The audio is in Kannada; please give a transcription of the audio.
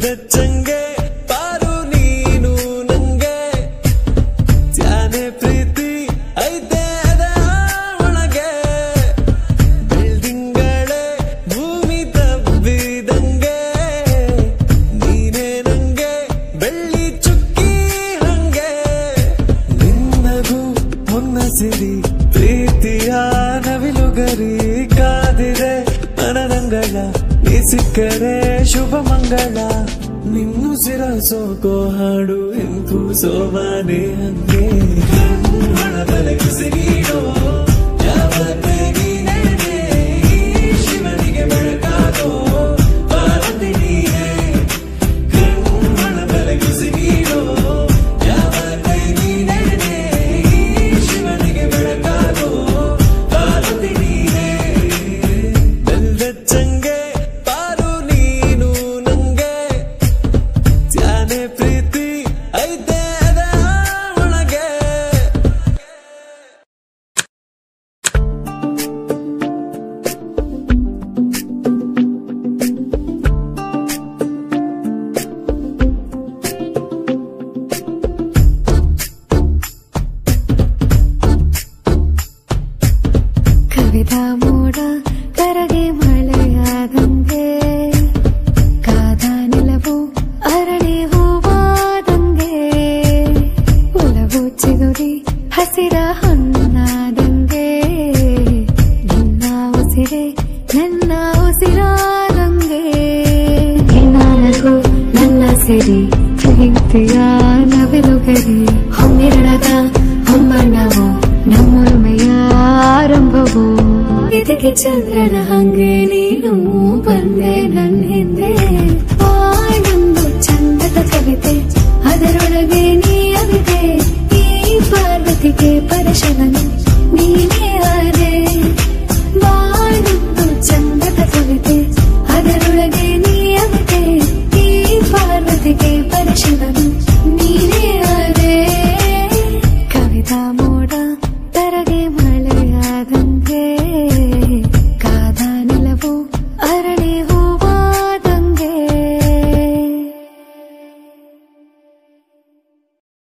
ಬೆಚ್ಚಂಗೆ ಪಾರು ನೀನು ನಂಗೆ ತ್ಯಾನೆ ಪ್ರೀತಿ ಐತೆ ಅದ ಒಳಗೆ ಬಿಲ್ಡಿಂಗಳೇ ಭೂಮಿ ತಬ್ಬಿದಂಗೆ ನೀನೇ ನಂಗೆ ಬೆಳ್ಳಿ ಚುಕ್ಕಿ ಹಂಗೆ ನಿನ್ನಗೂ ಮುನ್ನಸಿರಿ ಪ್ರೀತಿಯ ನವಿಲುಗರಿ ಕಾದಿದೆ ಮನದಂಗಳ ನೀ ಸಿಕ್ಕರೆ ಶುಭ ಮಂಗಳ ನಿನ್ನುಸಿರ ಸೋಕೋ ಹಾಡು ಎಂಕೂ ಸೋಮಾನೆ ಹಂಗೆ ಕಣ್ಣೊಳಗಲಗಿಸಿ ನೀಡೋ ಯಾವ ನೀನೇ ಶಿವನಿಗೆ ಬೆಳಕಾಗೋ ಪಾರ್ವತಿ ನೀನೇ ಕಣ್ಣೊಳಗಲಗಿಸಿ ನೀಡೋ ಯಾವ ನೀನೇ ಶಿವನಿಗೆ ಬೆಳಕಾಗೋ ಪಾರ್ವತಿ ನೀನೇ ಬೆಚ್ಚಂಗೆ ಪಾರು ನೀನು ನಂಗೆ ತ್ಯಾನೆ ಪ್ರೀತಿ ಐತೆ ಅದ ಒಳಗೆ ಕವಿದ ಮೋಡ ಕರಗೆ ಮಳೆಯಾದಂಗೆ ಕಾದ ನೆಲವು ಅರಳಿ ಹೂವಾದಂಗೆ ಒಲವು ಚಿಗುರಿ ಹಸಿರ ಹಣ್ಣಾದಂಗೆ ನಿನ್ನ ಉಸಿರೇ ನನ್ನ ಉಸಿರಾದಂಗೆ ನಿನ್ನಗೂ ನನ್ನ ಸಿರಿ ಪ್ರೀತಿಯ ನವಿಲುಗರಿ ಹೊಮ್ಮಿರಳದ ಹೊಮ್ಮಣ್ಣವು ನಮ್ಮೊಲಮೆಯ ಆರಂಭವು ಇದಕ್ಕೆ ಚಂದ್ರನ ಹಂಗೆ ನೀನು ಬಂದೆ ನನ್ನ ಹಿಂದೆ ಬಾಳೊಂದು ಚಂದದ ಕವಿತೆ ಅದರೊಳಗೆ ನೀ ಅವಿದೆ ಈ ಪಾರ್ವತಿಗೆ ಪರಶವನು ನೀನೇ ಆದೆ ಬಾಳೊಂದು ಚಂದದ ಕವಿತೆ ಅದರೊಳಗೆ ನೀ ಅವಿದೆ ಈ ಪಾರ್ವತಿಗೆ ಪರಶವನು